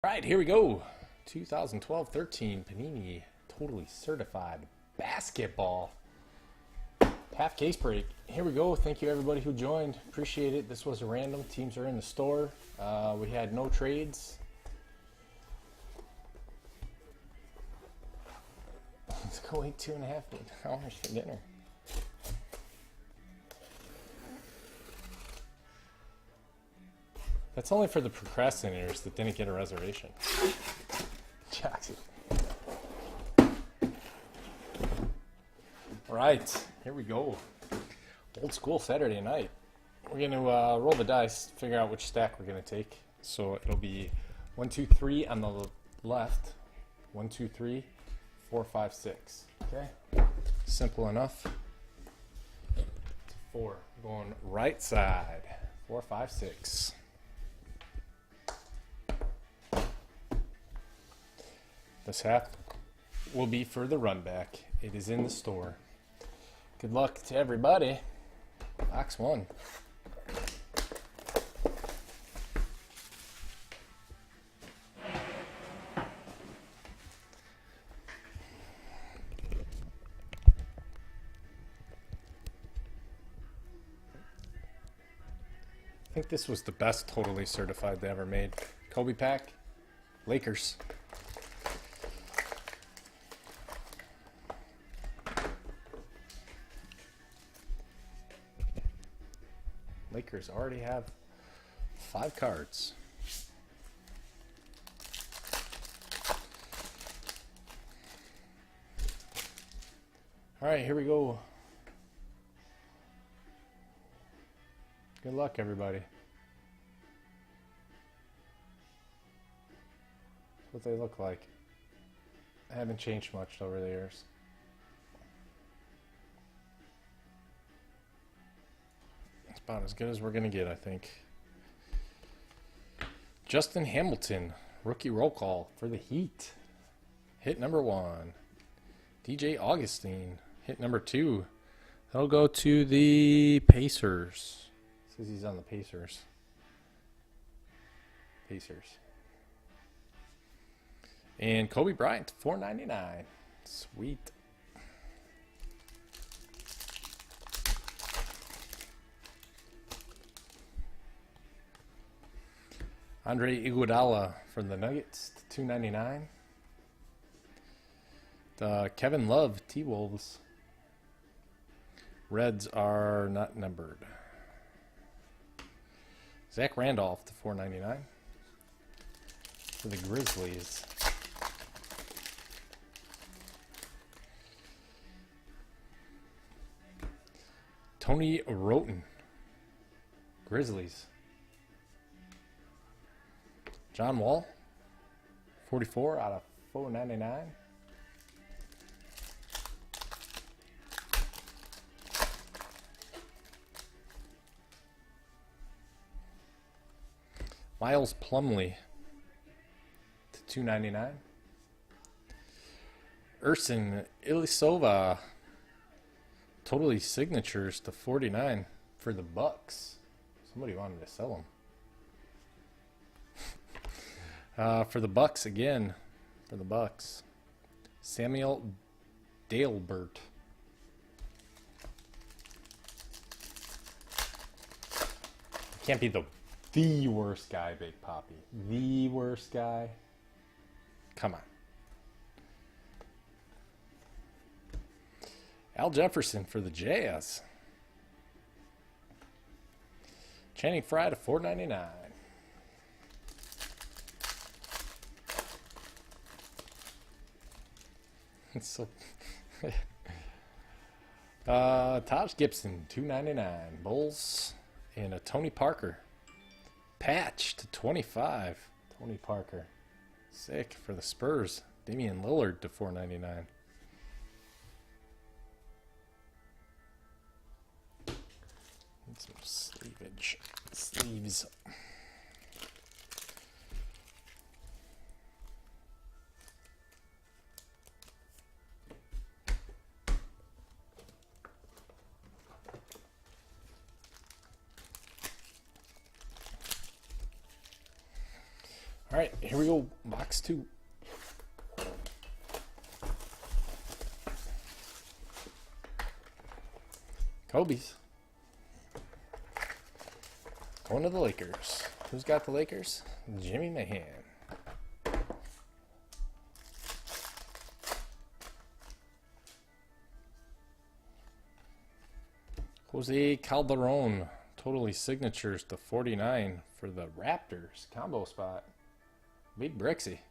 All right, here we go. 2012-13 Panini Totally Certified Basketball. Half case break. Here we go. Thank you everybody who joined. Appreciate it. This was a random. Teams are in the store. We had no trades. Let's go eat 2.5 hours for dinner. That's only for the procrastinators that didn't get a reservation. Jackson. All right, here we go. Old school Saturday night. We're going to roll the dice, figure out which stack we're going to take. So it'll be 1, 2, 3 on the left. 1, 2, 3, 4, 5, 6. Okay, simple enough. 4, going right side. 4, 5, 6. This half will be for the run back. It is in the store. Good luck to everybody. Box 1. I think this was the best totally certified they ever made. Kobe pack, Lakers. Lakers already have 5 cards. All right, here we go. Good luck, everybody. That's what they look like. I haven't changed much over the years. It's about as good as we're going to get, I think. Justin Hamilton, rookie roll call for the Heat. Hit number 1. DJ Augustine, hit number 2. That'll go to the Pacers. Says he's on the Pacers. And Kobe Bryant, $4.99. Sweet. Andre Iguodala for the Nuggets, $2.99. The Kevin Love T-Wolves. Reds are not numbered. Zach Randolph to $4.99 for the Grizzlies. Tony Roten, Grizzlies. John Wall, 44 out of $4.99. Miles Plumlee to $2.99. Urson Ilyasova, totally signatures to $49 for the Bucks. Somebody wanted to sell them. For the Bucks again, for the Bucks, Samuel Dalebert. Can't be the worst guy, Big Poppy. The worst guy. Come on. Al Jefferson for the Jazz. Channing Frye to $4.99. So, Taj Gibson, $2.99. Bulls. And a Tony Parker. Patch to 25. Tony Parker. Sick for the Spurs. Damian Lillard to $4.99. Need some sleeves. All right, here we go. Box 2. Kobe's. Going to the Lakers. Who's got the Lakers? Jimmy Mahan. Jose Calderon. Totally signatures to 49 for the Raptors. Combo spot. Big Brixie.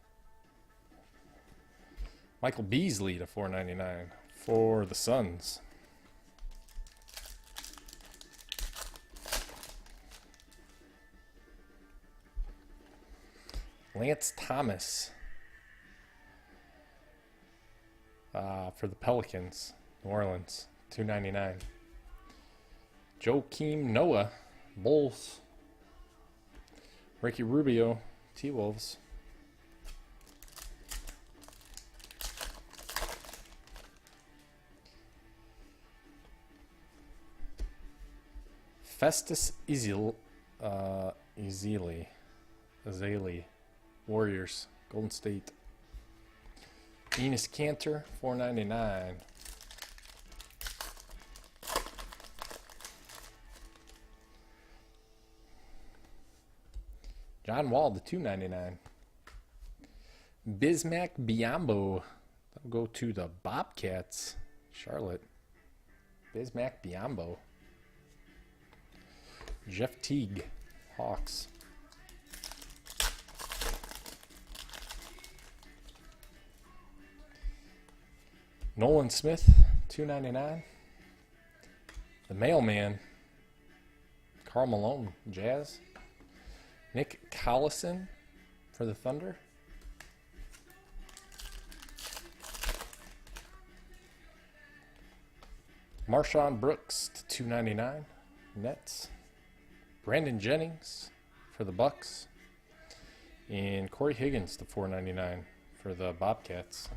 Michael Beasley to 499 for the Suns. Lance Thomas for the Pelicans, New Orleans, 299. Joakim Noah, Bulls. Ricky Rubio, T-Wolves. Festus Ezeli, Warriors, Golden State. Enes Kanter, $4.99. John Wall to $2.99. Bismack Biyombo. That'll go to the Bobcats, Charlotte. Bismack Biyombo. Jeff Teague, Hawks. Nolan Smith, $2.99. The Mailman, Karl Malone, Jazz. Nick Collison for the Thunder. Marshawn Brooks to $2.99, Nets. Brandon Jennings for the Bucks. And Corey Higgins to $4.99 for the Bobcats.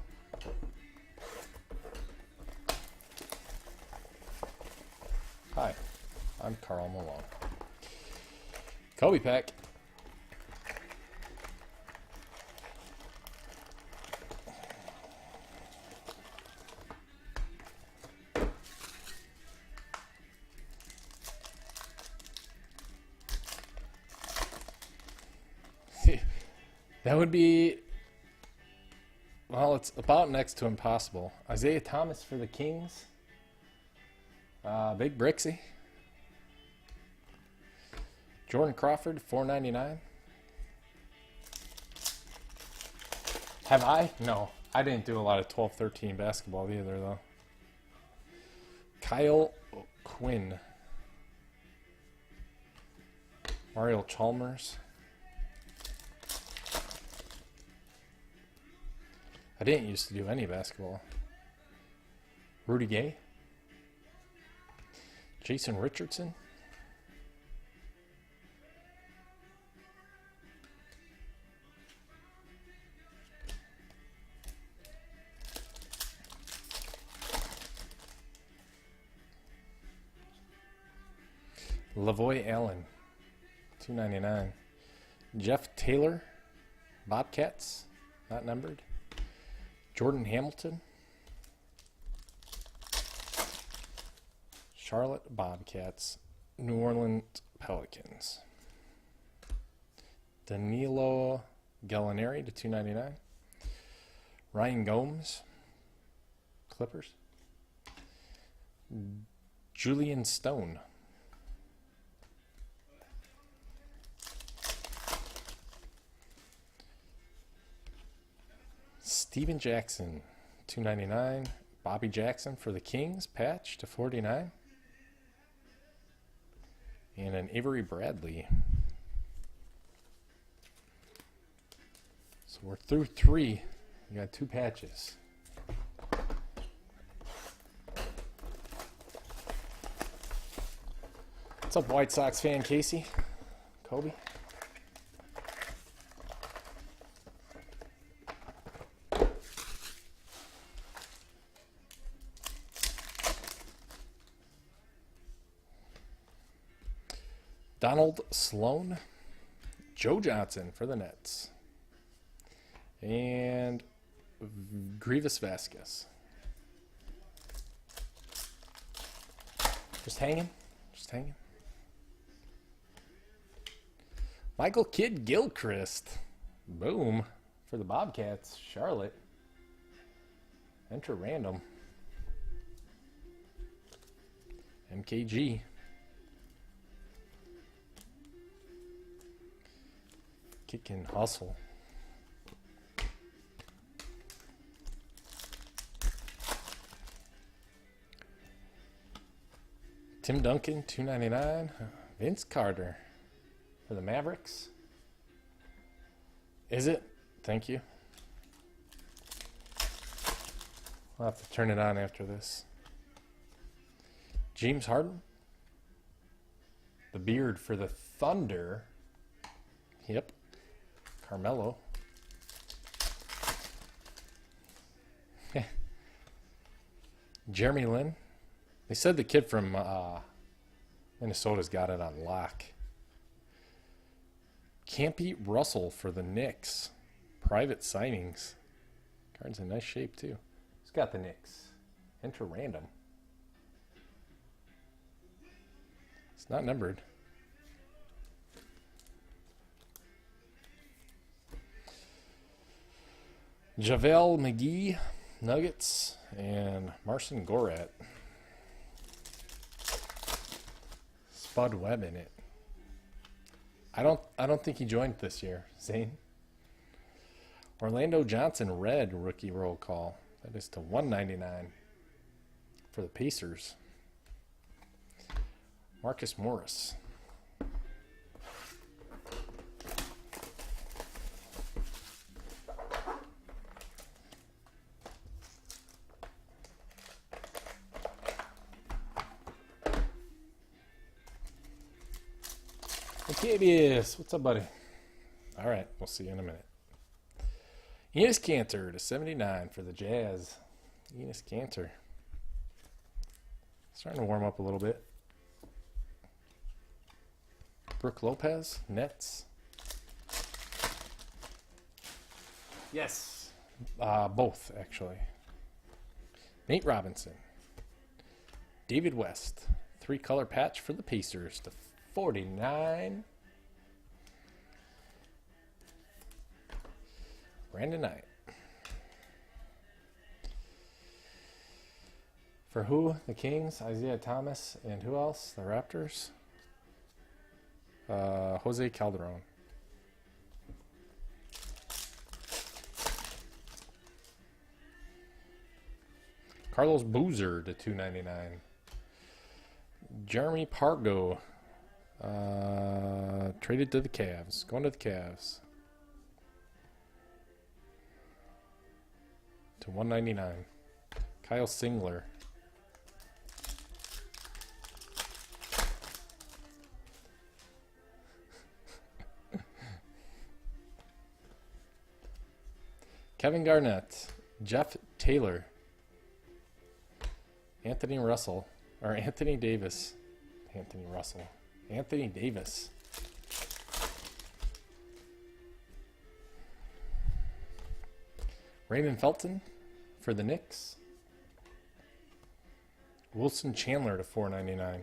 Hi, I'm Karl Malone. Kobe pack. That would be, well, it's about next to impossible. Isaiah Thomas for the Kings. Big Brixie. Jordan Crawford, $4.99. Have I? No. I didn't do a lot of 12-13 basketball either, though. Kyle Quinn. Mario Chalmers. I didn't used to do any basketball. Rudy Gay. Jason Richardson. Lavoy Allen, $2.99. Jeff Taylor, Bobcats, not numbered. Jordan Hamilton, Charlotte Bobcats, New Orleans Pelicans. Danilo Gallinari to $2.99. Ryan Gomes, Clippers. Julian Stone. Steven Jackson, $2.99. Bobby Jackson for the Kings, patch to $49. And an Avery Bradley. So we're through 3. We got 2 patches. What's up, White Sox fan Casey? Kobe? Donald Sloan, Joe Johnson for the Nets. And Grievous Vasquez. Just hanging. Just hanging. Michael Kidd Gilchrist. Boom. For the Bobcats. Charlotte. Enter random. MKG. Kick and hustle. Tim Duncan, $2.99. Vince Carter for the Mavericks. Is it? Thank you. I'll have to turn it on after this. James Harden. The beard for the Thunder. Yep. Carmelo. Jeremy Lin. They said the kid from Minnesota's got it on lock. Campy Russell for the Knicks. Private signings. Card's in nice shape, too. Who's got the Knicks? Enter random. It's not numbered. JaVale McGee, Nuggets, and Marcin Gortat. Spud Webb in it. I don't think he joined this year. Zane. Orlando Johnson red rookie roll call. That is to $199 for the Pacers. Marcus Morris. Octavius, what's up, buddy? All right, we'll see you in a minute. Enes Kanter to 79 for the Jazz. Enes Kanter. Starting to warm up a little bit. Brooke Lopez, Nets. Yes. Both, actually. Nate Robinson. David West. 3-color patch for the Pacers to 49. Brandon Knight. For who? The Kings, Isaiah Thomas, and who else? The Raptors? Jose Calderon. Carlos Boozer to $2.99. Jeremy Pargo. Traded to the Cavs. Going to the Cavs. To $1.99. Kyle Singler. Kevin Garnett. Jeff Taylor. Anthony Russell. Or Anthony Davis. Anthony Russell. Anthony Davis. Raymond Felton for the Knicks. Wilson Chandler to $4.99.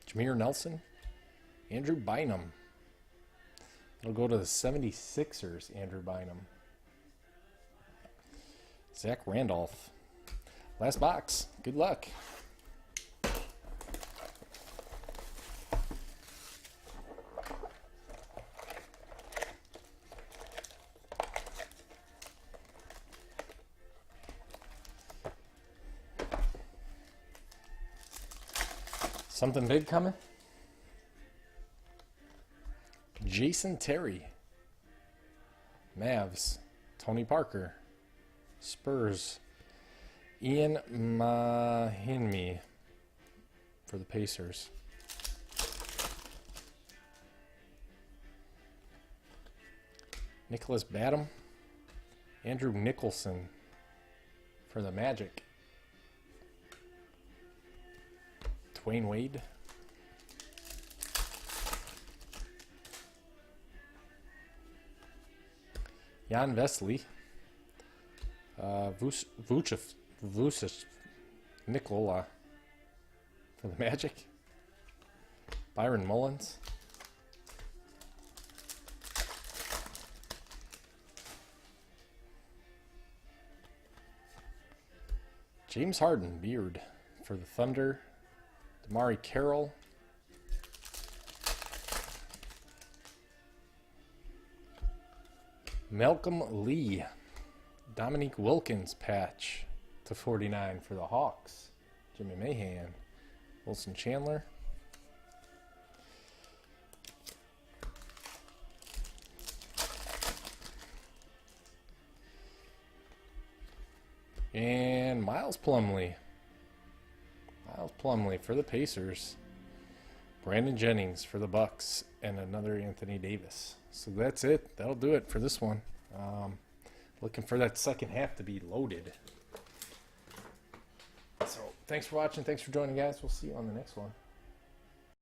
Jameer Nelson. Andrew Bynum. It'll go to the 76ers, Andrew Bynum. Zach Randolph. Last box. Good luck. Something big coming? Jason Terry. Mavs. Tony Parker. Spurs. Ian Mahinmi for the Pacers. Nicholas Batum. Andrew Nicholson for the Magic. Dwayne Wade. Jan Vesley. Vucic Nicola for the Magic. Byron Mullins. James Harden, Beard for the Thunder. Damari Carroll. Malcolm Lee. Dominique Wilkins patch /49 for the Hawks. Jimmy Mahan. Wilson Chandler. And Miles Plumlee. Miles Plumlee for the Pacers. Brandon Jennings for the Bucks. And another Anthony Davis. So that's it. That'll do it for this one. Looking for that second half to be loaded. So thanks for watching. Thanks for joining, guys. We'll see you on the next one.